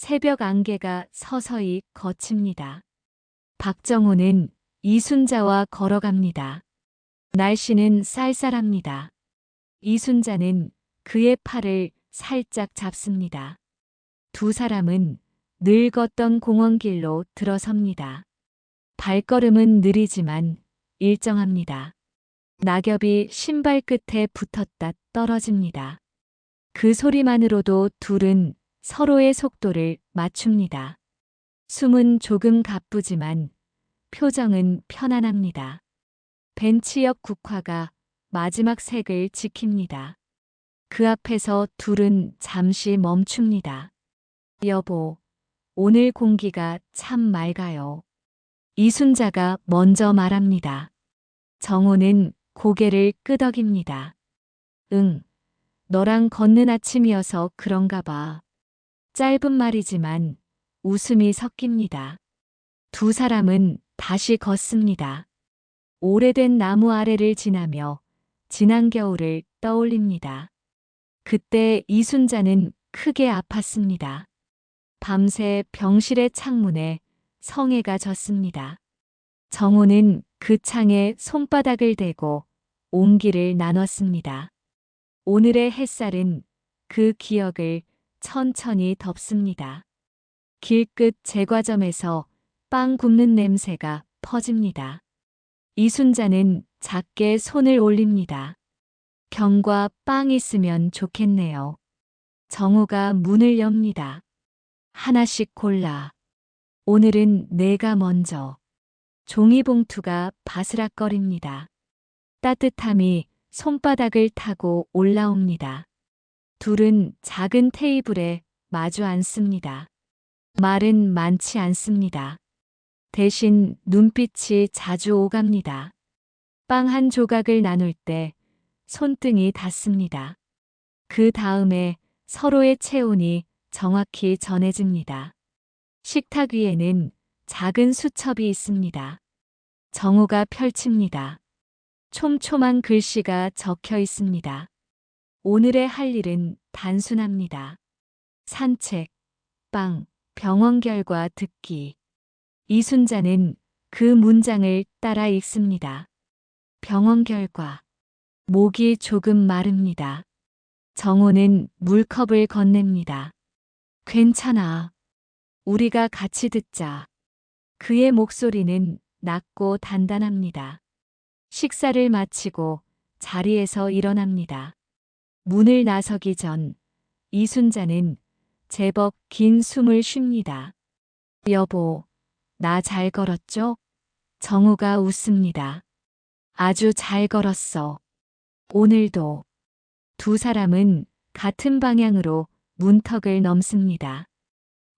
새벽 안개가 서서히 걷힙니다. 박정호는 이순자와 걸어갑니다. 날씨는 쌀쌀합니다. 이순자는 그의 팔을 살짝 잡습니다. 두 사람은 늘 걷던 공원길로 들어섭니다. 발걸음은 느리지만 일정합니다. 낙엽이 신발 끝에 붙었다 떨어집니다. 그 소리만으로도 둘은 서로의 속도를 맞춥니다. 숨은 조금 가쁘지만 표정은 편안합니다. 벤치 옆 국화가 마지막 색을 지킵니다. 그 앞에서 둘은 잠시 멈춥니다. 여보, 오늘 공기가 참 맑아요. 이순자가 먼저 말합니다. 정호는 고개를 끄덕입니다. 응, 너랑 걷는 아침이어서 그런가 봐. 짧은 말이지만 웃음이 섞입니다. 두 사람은 다시 걷습니다. 오래된 나무 아래를 지나며 지난 겨울을 떠올립니다. 그때 이순자는 크게 아팠습니다. 밤새 병실의 창문에 성에가 졌습니다. 정호는 그 창에 손바닥을 대고 온기를 나눴습니다. 오늘의 햇살은 그 기억을 천천히 덮습니다. 길끝 제과점에서 빵 굽는 냄새가 퍼집니다. 이순자는 작게 손을 올립니다. 병과 빵 있으면 좋겠네요. 정호가 문을 엽니다. 하나씩 골라. 오늘은 내가 먼저. 종이봉투가 바스락거립니다. 따뜻함이 손바닥을 타고 올라옵니다. 둘은 작은 테이블에 마주 앉습니다. 말은 많지 않습니다. 대신 눈빛이 자주 오갑니다. 빵 한 조각을 나눌 때 손등이 닿습니다. 그 다음에 서로의 체온이 정확히 전해집니다. 식탁 위에는 작은 수첩이 있습니다. 정호가 펼칩니다. 촘촘한 글씨가 적혀 있습니다. 오늘의 할 일은 단순합니다. 산책, 빵, 병원 결과 듣기. 이순자는 그 문장을 따라 읽습니다. 병원 결과. 목이 조금 마릅니다. 정호는 물컵을 건넵니다. 괜찮아. 우리가 같이 듣자. 그의 목소리는 낮고 단단합니다. 식사를 마치고 자리에서 일어납니다. 문을 나서기 전 이순자는 제법 긴 숨을 쉽니다. 여보, 나 잘 걸었죠? 정호가 웃습니다. 아주 잘 걸었어. 오늘도. 두 사람은 같은 방향으로 문턱을 넘습니다.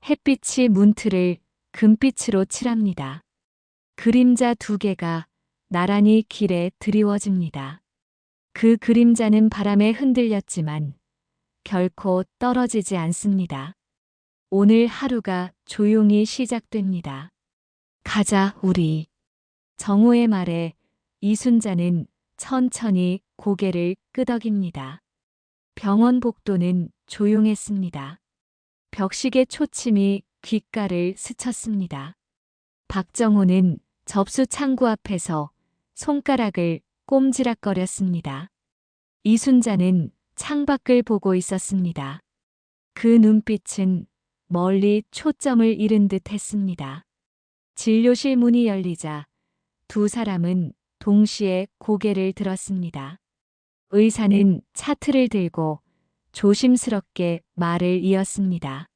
햇빛이 문틀을 금빛으로 칠합니다. 그림자 두 개가 나란히 길에 드리워집니다. 그 그림자는 바람에 흔들렸지만 결코 떨어지지 않습니다. 오늘 하루가 조용히 시작됩니다. 가자, 우리. 정호의 말에 이순자는 천천히 고개를 끄덕입니다. 병원 복도는 조용했습니다. 벽식의 초침이 귓가를 스쳤습니다. 박정호는 접수 창구 앞에서 손가락을 꼼지락거렸습니다. 이순자는 창밖을 보고 있었습니다. 그 눈빛은 멀리 초점을 잃은 듯 했습니다. 진료실 문이 열리자 두 사람은 동시에 고개를 들었습니다. 의사는 차트를 들고 조심스럽게 말을 이었습니다.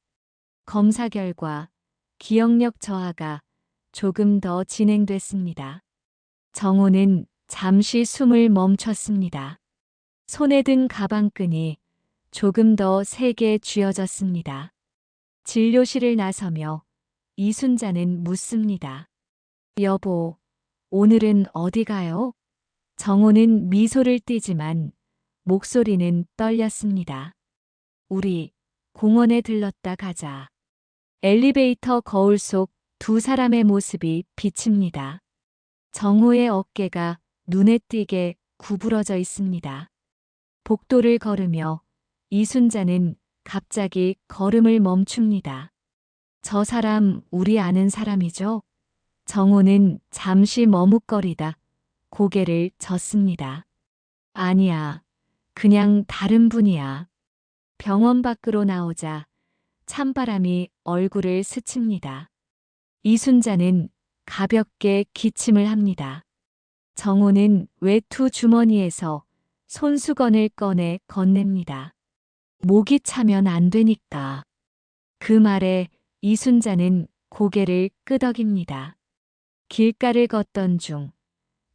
검사 결과 기억력 저하가 조금 더 진행됐습니다. 정호는 잠시 숨을 멈췄습니다. 손에 든 가방끈이 조금 더 세게 쥐어졌습니다. 진료실을 나서며 이순자는 묻습니다. 여보, 오늘은 어디 가요? 정호는 미소를 띠지만 목소리는 떨렸습니다. 우리 공원에 들렀다 가자. 엘리베이터 거울 속 두 사람의 모습이 비칩니다. 정호의 어깨가 눈에 띄게 구부러져 있습니다. 복도를 걸으며 이순자는 갑자기 걸음을 멈춥니다. 저 사람 우리 아는 사람이죠? 정호는 잠시 머뭇거리다 고개를 젓습니다. 아니야. 그냥 다른 분이야. 병원 밖으로 나오자 찬바람이 얼굴을 스칩니다. 이순자는 가볍게 기침을 합니다. 정호는 외투 주머니에서 손수건을 꺼내 건넵니다. 목이 차면 안 되니까. 그 말에 이순자는 고개를 끄덕입니다. 길가를 걷던 중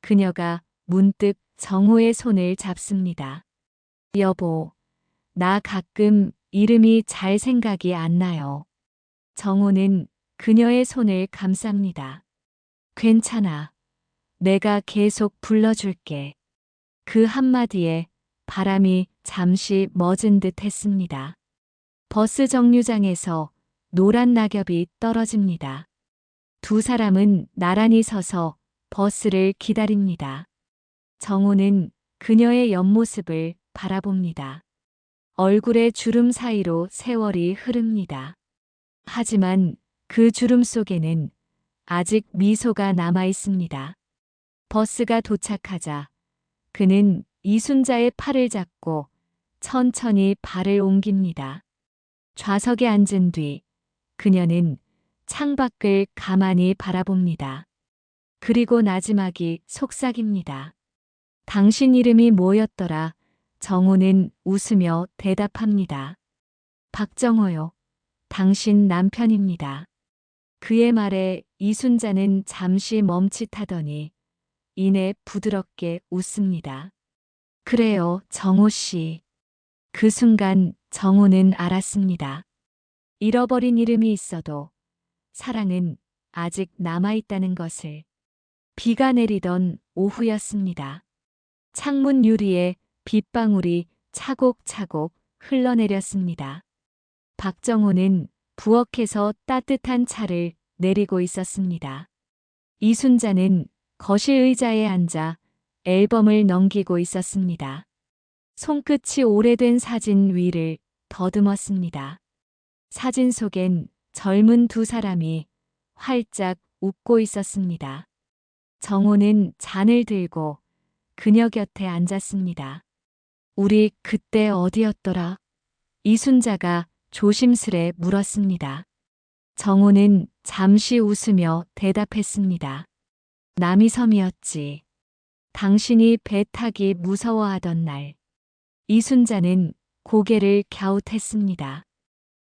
그녀가 문득 정호의 손을 잡습니다. 여보, 나 가끔 이름이 잘 생각이 안 나요. 정호는 그녀의 손을 감쌉니다. 괜찮아. 내가 계속 불러줄게. 그 한마디에 바람이 잠시 멎은 듯 했습니다. 버스 정류장에서 노란 낙엽이 떨어집니다. 두 사람은 나란히 서서 버스를 기다립니다. 정호는 그녀의 옆모습을 바라봅니다. 얼굴의 주름 사이로 세월이 흐릅니다. 하지만 그 주름 속에는 아직 미소가 남아 있습니다. 버스가 도착하자 그는 이순자의 팔을 잡고 천천히 발을 옮깁니다. 좌석에 앉은 뒤 그녀는 창밖을 가만히 바라봅니다. 그리고 나지막이 속삭입니다. 당신 이름이 뭐였더라? 정호는 웃으며 대답합니다. 박정호요. 당신 남편입니다. 그의 말에 이순자는 잠시 멈칫하더니 이내 부드럽게 웃습니다. 그래요, 정호 씨. 그 순간 정호는 알았습니다. 잃어버린 이름이 있어도 사랑은 아직 남아있다는 것을. 비가 내리던 오후였습니다. 창문 유리에 빗방울이 차곡차곡 흘러내렸습니다. 박정호는 부엌에서 따뜻한 차를 내리고 있었습니다. 이순자는 거실 의자에 앉아 앨범을 넘기고 있었습니다. 손끝이 오래된 사진 위를 더듬었습니다. 사진 속엔 젊은 두 사람이 활짝 웃고 있었습니다. 정호는 잔을 들고 그녀 곁에 앉았습니다. 우리 그때 어디였더라? 이순자가 조심스레 물었습니다. 정호는 잠시 웃으며 대답했습니다. 남이섬이었지. 당신이 배 타기 무서워하던 날. 이순자는 고개를 갸웃했습니다.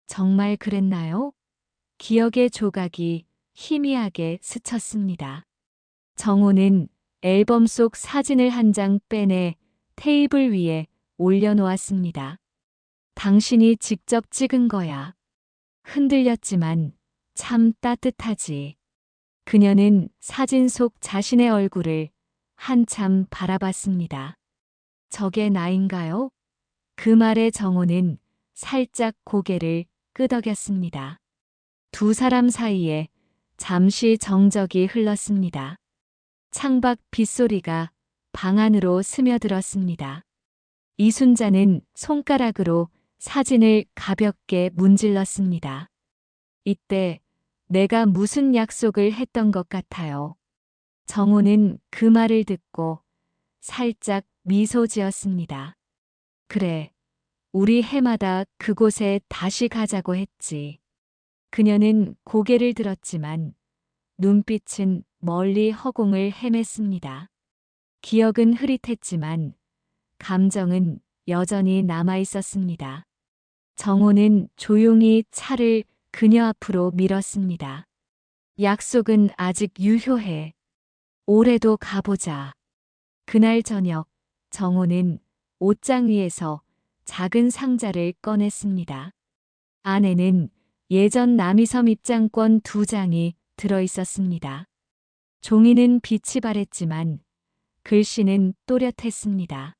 정말 그랬나요? 기억의 조각이 희미하게 스쳤습니다. 정호는 앨범 속 사진을 한 장 빼내 테이블 위에 올려놓았습니다. 당신이 직접 찍은 거야. 흔들렸지만 참 따뜻하지. 그녀는 사진 속 자신의 얼굴을 한참 바라봤습니다. 저게 나인가요? 그 말에 정호는 살짝 고개를 끄덕였습니다. 두 사람 사이에 잠시 정적이 흘렀습니다. 창밖 빗소리가 방 안으로 스며들었습니다. 이순자는 손가락으로 사진을 가볍게 문질렀습니다. 이때 내가 무슨 약속을 했던 것 같아요. 정호는 그 말을 듣고 살짝 미소 지었습니다. 그래, 우리 해마다 그곳에 다시 가자고 했지. 그녀는 고개를 들었지만 눈빛은 멀리 허공을 헤맸습니다. 기억은 흐릿했지만 감정은 여전히 남아 있었습니다. 정호는 조용히 차를 그녀 앞으로 밀었습니다. 약속은 아직 유효해. 올해도 가보자. 그날 저녁 정호는 옷장 위에서 작은 상자를 꺼냈습니다. 안에는 예전 남이섬 입장권 2장이 들어 있었습니다. 종이는 빛이 바랬지만 글씨는 또렷했습니다.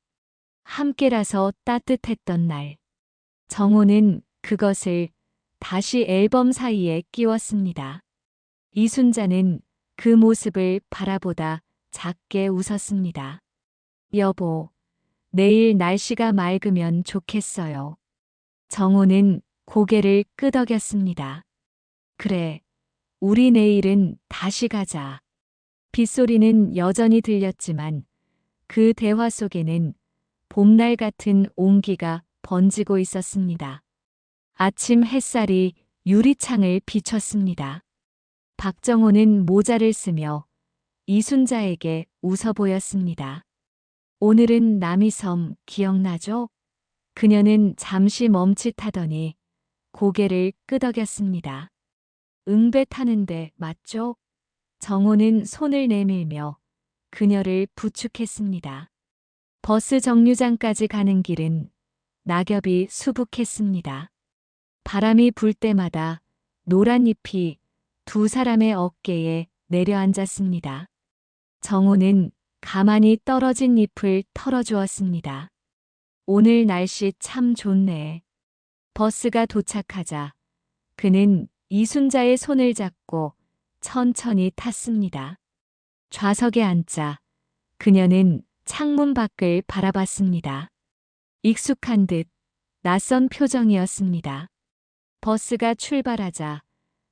함께라서 따뜻했던 날. 정호는 그것을 다시 앨범 사이에 끼웠습니다. 이순자는 그 모습을 바라보다 작게 웃었습니다. 여보, 내일 날씨가 맑으면 좋겠어요. 정호는 고개를 끄덕였습니다. 그래, 우리 내일은 다시 가자. 빗소리는 여전히 들렸지만 그 대화 속에는 봄날 같은 온기가 번지고 있었습니다. 아침 햇살이 유리창을 비췄습니다. 박정호는 모자를 쓰며 이순자에게 웃어 보였습니다. 오늘은 남이섬 기억나죠? 그녀는 잠시 멈칫하더니 고개를 끄덕였습니다. 응배 타는데 맞죠? 정호는 손을 내밀며 그녀를 부축했습니다. 버스 정류장까지 가는 길은 낙엽이 수북했습니다. 바람이 불 때마다 노란 잎이 두 사람의 어깨에 내려앉았습니다. 정호는 가만히 떨어진 잎을 털어주었습니다. 오늘 날씨 참 좋네. 버스가 도착하자 그는 이순자의 손을 잡고 천천히 탔습니다. 좌석에 앉자 그녀는 창문 밖을 바라봤습니다. 익숙한 듯 낯선 표정이었습니다. 버스가 출발하자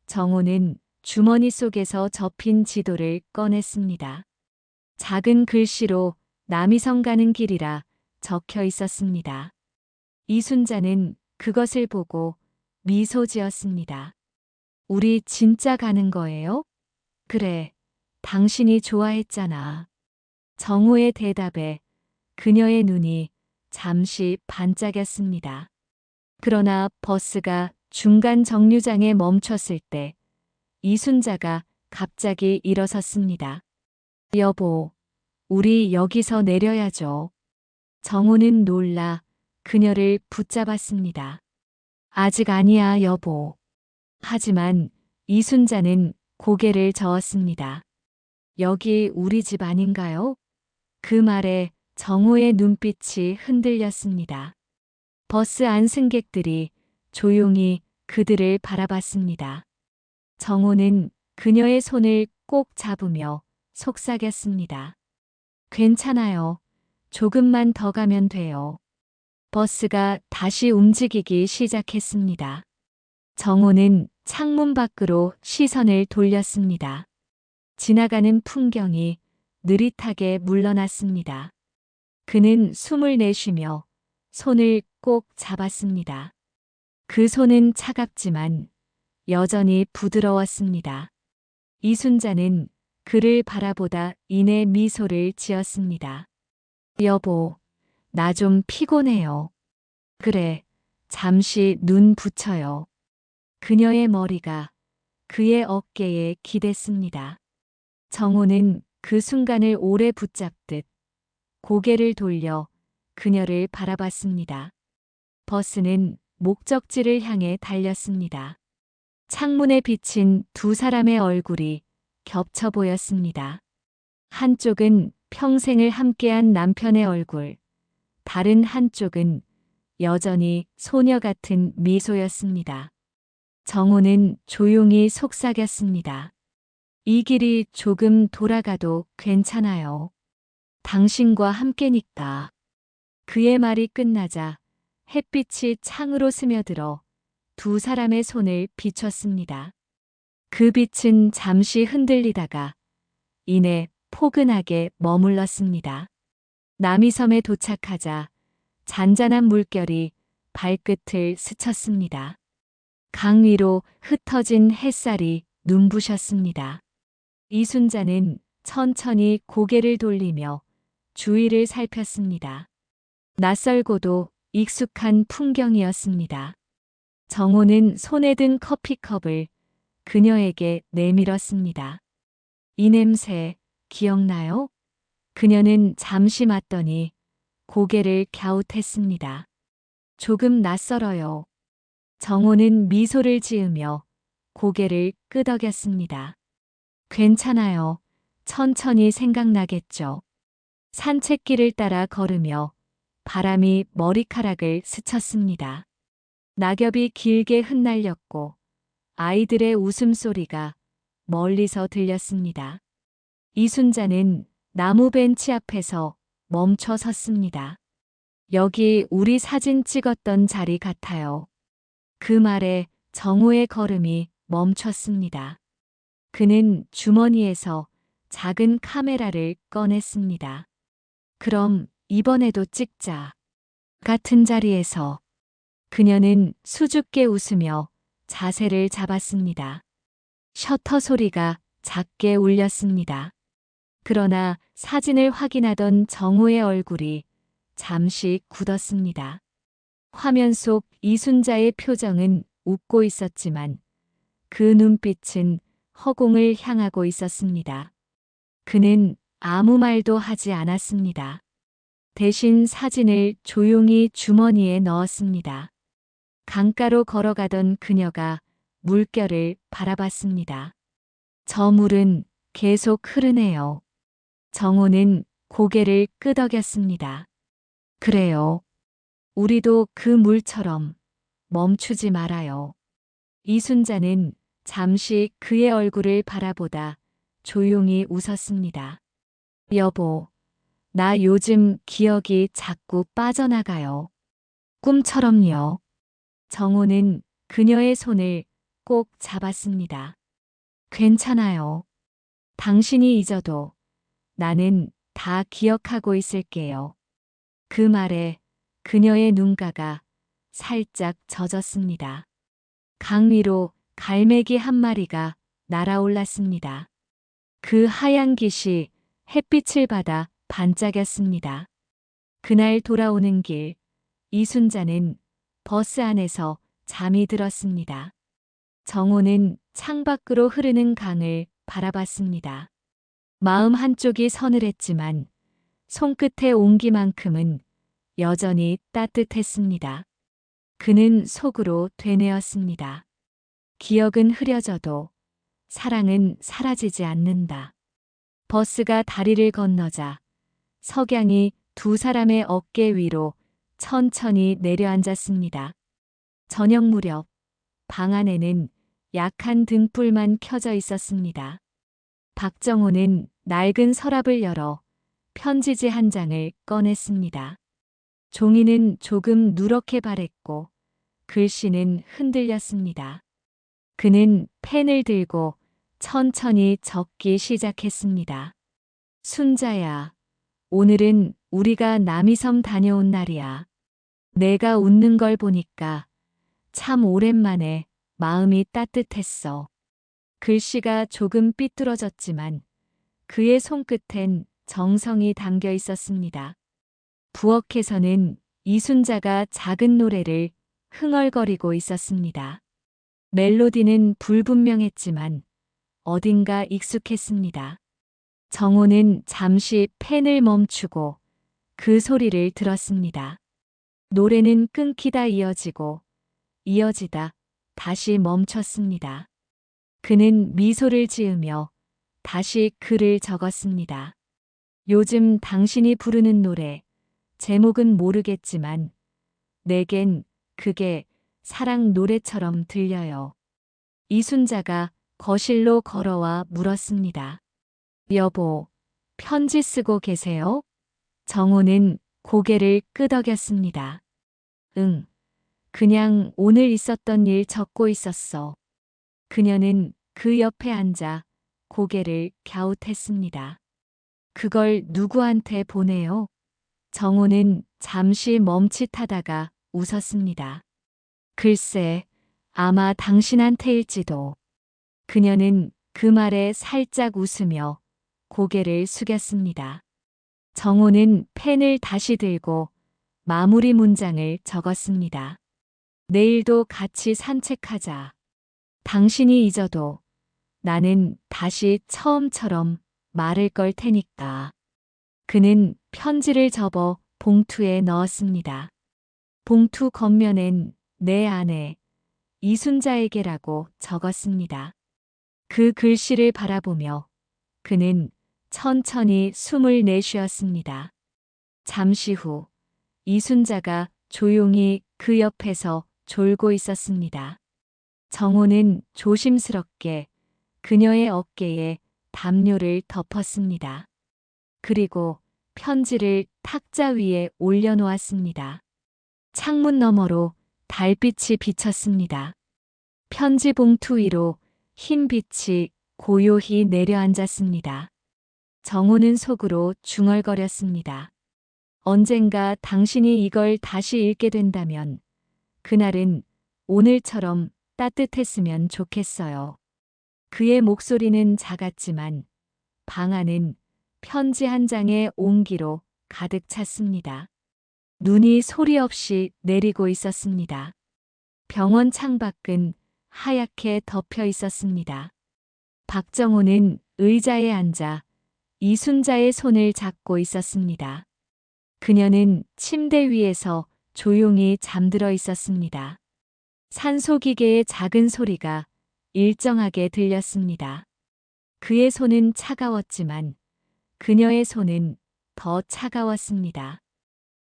정호는 주머니 속에서 접힌 지도를 꺼냈습니다. 작은 글씨로 남이섬 가는 길이라 적혀 있었습니다. 이순자는 그것을 보고 미소 지었습니다. 우리 진짜 가는 거예요? 그래, 당신이 좋아했잖아. 정호의 대답에 그녀의 눈이 잠시 반짝였습니다. 그러나 버스가 중간 정류장에 멈췄을 때 이순자가 갑자기 일어섰습니다. 여보, 우리 여기서 내려야죠. 정호는 놀라 그녀를 붙잡았습니다. 아직 아니야, 여보. 하지만 이순자는 고개를 저었습니다. 여기 우리 집 아닌가요? 그 말에 정호의 눈빛이 흔들렸습니다. 버스 안 승객들이 조용히 그들을 바라봤습니다. 정호는 그녀의 손을 꼭 잡으며 속삭였습니다. 괜찮아요. 조금만 더 가면 돼요. 버스가 다시 움직이기 시작했습니다. 정호는 창문 밖으로 시선을 돌렸습니다. 지나가는 풍경이 느릿하게 물러났습니다. 그는 숨을 내쉬며 손을 꼭 잡았습니다. 그 손은 차갑지만 여전히 부드러웠습니다. 이순자는 그를 바라보다 이내 미소를 지었습니다. 여보, 나 좀 피곤해요. 그래, 잠시 눈 붙여요. 그녀의 머리가 그의 어깨에 기댔습니다. 정호는 그 순간을 오래 붙잡듯 고개를 돌려 그녀를 바라봤습니다. 버스는 목적지를 향해 달렸습니다. 창문에 비친 두 사람의 얼굴이 겹쳐 보였습니다. 한쪽은 평생을 함께한 남편의 얼굴, 다른 한쪽은 여전히 소녀 같은 미소였습니다. 정호는 조용히 속삭였습니다. 이 길이 조금 돌아가도 괜찮아요. 당신과 함께니까. 그의 말이 끝나자 햇빛이 창으로 스며들어 두 사람의 손을 비췄습니다. 그 빛은 잠시 흔들리다가 이내 포근하게 머물렀습니다. 남이섬에 도착하자 잔잔한 물결이 발끝을 스쳤습니다. 강 위로 흩어진 햇살이 눈부셨습니다. 이순자는 천천히 고개를 돌리며 주위를 살폈습니다. 낯설고도 익숙한 풍경이었습니다. 정호는 손에 든 커피컵을 그녀에게 내밀었습니다. 이 냄새 기억나요? 그녀는 잠시 맞더니 고개를 갸웃했습니다. 조금 낯설어요. 정호는 미소를 지으며 고개를 끄덕였습니다. 괜찮아요. 천천히 생각나겠죠. 산책길을 따라 걸으며 바람이 머리카락을 스쳤습니다. 낙엽이 길게 흩날렸고 아이들의 웃음소리가 멀리서 들렸습니다. 이순자는 나무 벤치 앞에서 멈춰 섰습니다. 여기 우리 사진 찍었던 자리 같아요. 그 말에 정호의 걸음이 멈췄습니다. 그는 주머니에서 작은 카메라를 꺼냈습니다. 그럼 이번에도 찍자. 같은 자리에서 그녀는 수줍게 웃으며 자세를 잡았습니다. 셔터 소리가 작게 울렸습니다. 그러나 사진을 확인하던 정호의 얼굴이 잠시 굳었습니다. 화면 속 이순자의 표정은 웃고 있었지만 그 눈빛은 허공을 향하고 있었습니다. 그는 아무 말도 하지 않았습니다. 대신 사진을 조용히 주머니에 넣었습니다. 강가로 걸어가던 그녀가 물결을 바라봤습니다. 저 물은 계속 흐르네요. 정호는 고개를 끄덕였습니다. 그래요. 우리도 그 물처럼 멈추지 말아요. 이순자는 잠시 그의 얼굴을 바라보다 조용히 웃었습니다. 여보, 나 요즘 기억이 자꾸 빠져나가요. 꿈처럼요. 정호는 그녀의 손을 꼭 잡았습니다. 괜찮아요. 당신이 잊어도 나는 다 기억하고 있을게요. 그 말에 그녀의 눈가가 살짝 젖었습니다. 강 위로 갈매기 한 마리가 날아올랐습니다. 그 하얀 깃이 햇빛을 받아 반짝였습니다. 그날 돌아오는 길, 이순자는 버스 안에서 잠이 들었습니다. 정호는 창밖으로 흐르는 강을 바라봤습니다. 마음 한쪽이 서늘했지만 손끝의 온기만큼은 여전히 따뜻했습니다. 그는 속으로 되뇌었습니다. 기억은 흐려져도 사랑은 사라지지 않는다. 버스가 다리를 건너자 석양이 두 사람의 어깨 위로 천천히 내려앉았습니다. 저녁 무렵 방 안에는 약한 등불만 켜져 있었습니다. 박정호는 낡은 서랍을 열어 편지지 한 장을 꺼냈습니다. 종이는 조금 누렇게 바랬고 글씨는 흔들렸습니다. 그는 펜을 들고 천천히 적기 시작했습니다. 순자야, 오늘은 우리가 남이섬 다녀온 날이야. 내가 웃는 걸 보니까 참 오랜만에 마음이 따뜻했어. 글씨가 조금 삐뚤어졌지만 그의 손끝엔 정성이 담겨 있었습니다. 부엌에서는 이순자가 작은 노래를 흥얼거리고 있었습니다. 멜로디는 불분명했지만 어딘가 익숙했습니다. 정호는 잠시 펜을 멈추고 그 소리를 들었습니다. 노래는 끊기다 이어지고 이어지다 다시 멈췄습니다. 그는 미소를 지으며 다시 글을 적었습니다. 요즘 당신이 부르는 노래, 제목은 모르겠지만 내겐 그게 사랑 노래처럼 들려요. 이순자가 거실로 걸어와 물었습니다. 여보, 편지 쓰고 계세요? 정호는 고개를 끄덕였습니다. 응, 그냥 오늘 있었던 일 적고 있었어. 그녀는 그 옆에 앉아 고개를 갸웃했습니다. 그걸 누구한테 보내요? 정호는 잠시 멈칫하다가 웃었습니다. 글쎄, 아마 당신한테일지도. 그녀는 그 말에 살짝 웃으며 고개를 숙였습니다. 정호는 펜을 다시 들고 마무리 문장을 적었습니다. 내일도 같이 산책하자. 당신이 잊어도 나는 다시 처음처럼 말을 걸 테니까. 그는 편지를 접어 봉투에 넣었습니다. 봉투 겉면엔 내 아내 이순자에게라고 적었습니다. 그 글씨를 바라보며 그는 천천히 숨을 내쉬었습니다. 잠시 후 이순자가 조용히 그 옆에서 졸고 있었습니다. 정호는 조심스럽게 그녀의 어깨에 담요를 덮었습니다. 그리고 편지를 탁자 위에 올려놓았습니다. 창문 너머로 달빛이 비쳤습니다. 편지 봉투 위로 흰 빛이 고요히 내려앉았습니다. 정호는 속으로 중얼거렸습니다. 언젠가 당신이 이걸 다시 읽게 된다면 그날은 오늘처럼 따뜻했으면 좋겠어요. 그의 목소리는 작았지만 방 안은 편지 한 장의 온기로 가득 찼습니다. 눈이 소리 없이 내리고 있었습니다. 병원 창밖은 하얗게 덮여 있었습니다. 박정호는 의자에 앉아 이순자의 손을 잡고 있었습니다. 그녀는 침대 위에서 조용히 잠들어 있었습니다. 산소기계의 작은 소리가 일정하게 들렸습니다. 그의 손은 차가웠지만 그녀의 손은 더 차가웠습니다.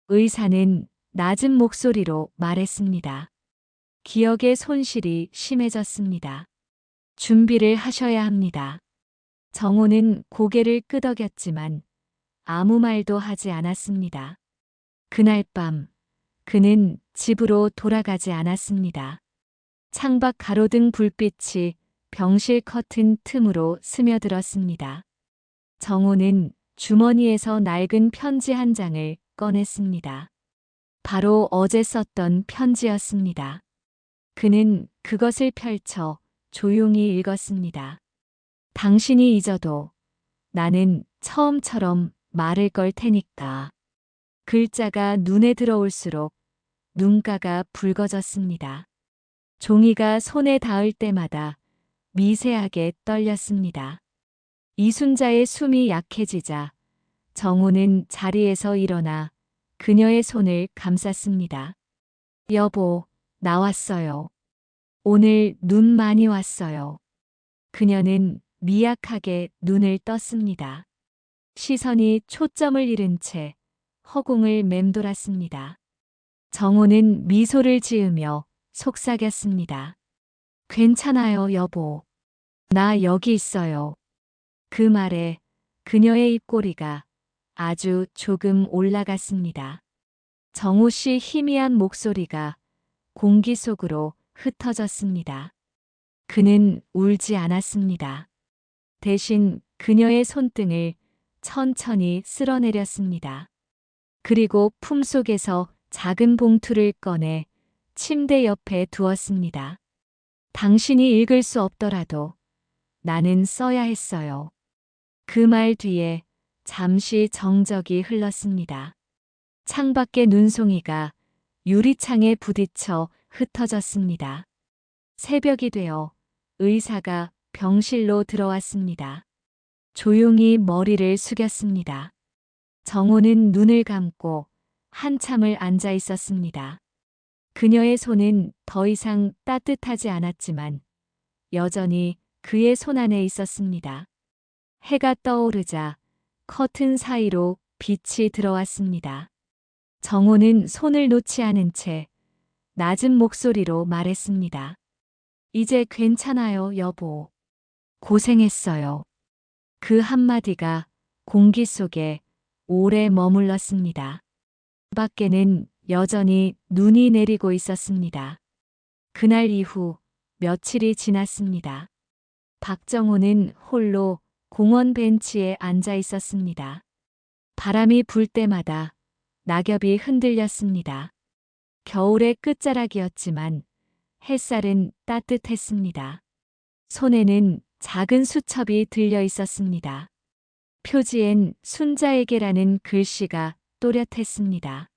의사는 낮은 목소리로 말했습니다. 기억의 손실이 심해졌습니다. 준비를 하셔야 합니다. 정호는 고개를 끄덕였지만 아무 말도 하지 않았습니다. 그날 밤 그는 집으로 돌아가지 않았습니다. 창밖 가로등 불빛이 병실 커튼 틈으로 스며들었습니다. 정호는 주머니에서 낡은 편지 한 장을 꺼냈습니다. 바로 어제 썼던 편지였습니다. 그는 그것을 펼쳐 조용히 읽었습니다. 당신이 잊어도 나는 처음처럼 말을 걸 테니까. 글자가 눈에 들어올수록 눈가가 붉어졌습니다. 종이가 손에 닿을 때마다 미세하게 떨렸습니다. 이순자의 숨이 약해지자 정호는 자리에서 일어나 그녀의 손을 감쌌습니다. 여보, 나왔어요. 오늘 눈 많이 왔어요. 그녀는 미약하게 눈을 떴습니다. 시선이 초점을 잃은 채 허공을 맴돌았습니다. 정호는 미소를 지으며 속삭였습니다. 괜찮아요, 여보. 나 여기 있어요. 그 말에 그녀의 입꼬리가 아주 조금 올라갔습니다. 정호 씨 희미한 목소리가 공기 속으로 흩어졌습니다. 그는 울지 않았습니다. 대신 그녀의 손등을 천천히 쓸어내렸습니다. 그리고 품속에서 작은 봉투를 꺼내 침대 옆에 두었습니다. 당신이 읽을 수 없더라도 나는 써야 했어요. 그 말 뒤에 잠시 정적이 흘렀습니다. 창밖의 눈송이가 유리창에 부딪혀 흩어졌습니다. 새벽이 되어 의사가 병실로 들어왔습니다. 조용히 머리를 숙였습니다. 정호는 눈을 감고 한참을 앉아 있었습니다. 그녀의 손은 더 이상 따뜻하지 않았지만 여전히 그의 손 안에 있었습니다. 해가 떠오르자 커튼 사이로 빛이 들어왔습니다. 정호는 손을 놓지 않은 채 낮은 목소리로 말했습니다. 이제 괜찮아요, 여보. 고생했어요. 그 한마디가 공기 속에 오래 머물렀습니다. 밖에는 여전히 눈이 내리고 있었습니다. 그날 이후 며칠이 지났습니다. 박정호는 홀로 공원 벤치에 앉아 있었습니다. 바람이 불 때마다 낙엽이 흔들렸습니다. 겨울의 끝자락이었지만 햇살은 따뜻했습니다. 손에는 작은 수첩이 들려 있었습니다. 표지엔 순자에게라는 글씨가 또렷했습니다.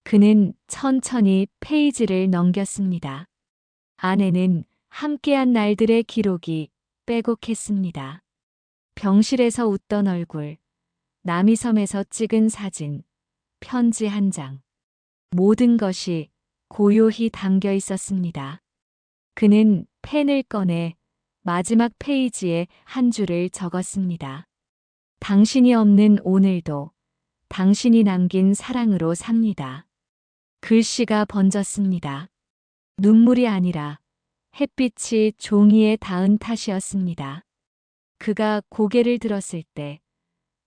그는 천천히 페이지를 넘겼습니다. 안에는 함께한 날들의 기록이 빼곡했습니다. 병실에서 웃던 얼굴, 남이섬에서 찍은 사진, 편지 한 장. 모든 것이 고요히 담겨 있었습니다. 그는 펜을 꺼내 마지막 페이지에 한 줄을 적었습니다. 당신이 없는 오늘도 당신이 남긴 사랑으로 삽니다. 글씨가 번졌습니다. 눈물이 아니라 햇빛이 종이에 닿은 탓이었습니다. 그가 고개를 들었을 때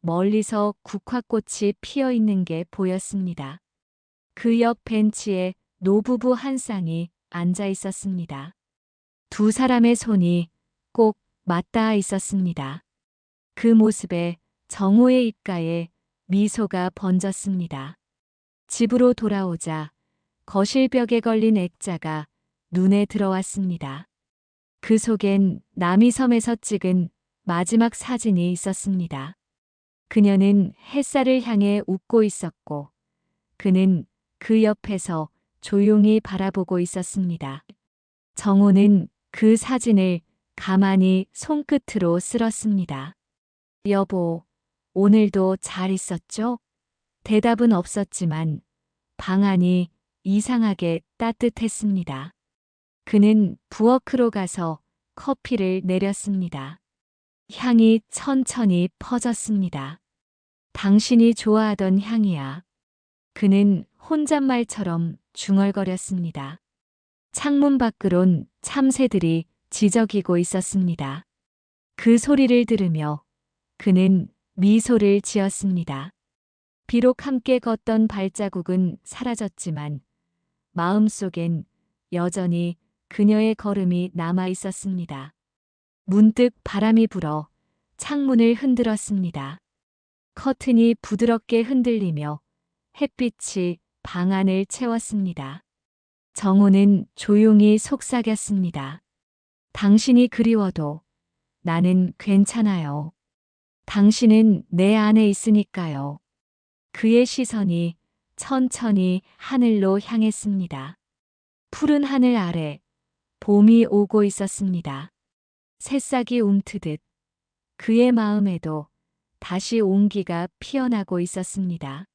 멀리서 국화꽃이 피어 있는 게 보였습니다. 그 옆 벤치에 노부부 한 쌍이 앉아 있었습니다. 두 사람의 손이 꼭 맞닿아 있었습니다. 그 모습에 정호의 입가에 미소가 번졌습니다. 집으로 돌아오자 거실 벽에 걸린 액자가 눈에 들어왔습니다. 그 속엔 남이섬에서 찍은 마지막 사진이 있었습니다. 그녀는 햇살을 향해 웃고 있었고 그는 그 옆에서 조용히 바라보고 있었습니다. 정호는 그 사진을 가만히 손끝으로 쓸었습니다. 여보, 오늘도 잘 있었죠? 대답은 없었지만 방 안이 이상하게 따뜻했습니다. 그는 부엌으로 가서 커피를 내렸습니다. 향이 천천히 퍼졌습니다. 당신이 좋아하던 향이야. 그는 혼잣말처럼 중얼거렸습니다. 창문 밖으론 참새들이 지저귀고 있었습니다. 그 소리를 들으며 그는 미소를 지었습니다. 비록 함께 걷던 발자국은 사라졌지만 마음속엔 여전히 그녀의 걸음이 남아 있었습니다. 문득 바람이 불어 창문을 흔들었습니다. 커튼이 부드럽게 흔들리며 햇빛이 방 안을 채웠습니다. 정호는 조용히 속삭였습니다. 당신이 그리워도 나는 괜찮아요. 당신은 내 안에 있으니까요. 그의 시선이 천천히 하늘로 향했습니다. 푸른 하늘 아래 봄이 오고 있었습니다. 새싹이 움트듯 그의 마음에도 다시 온기가 피어나고 있었습니다.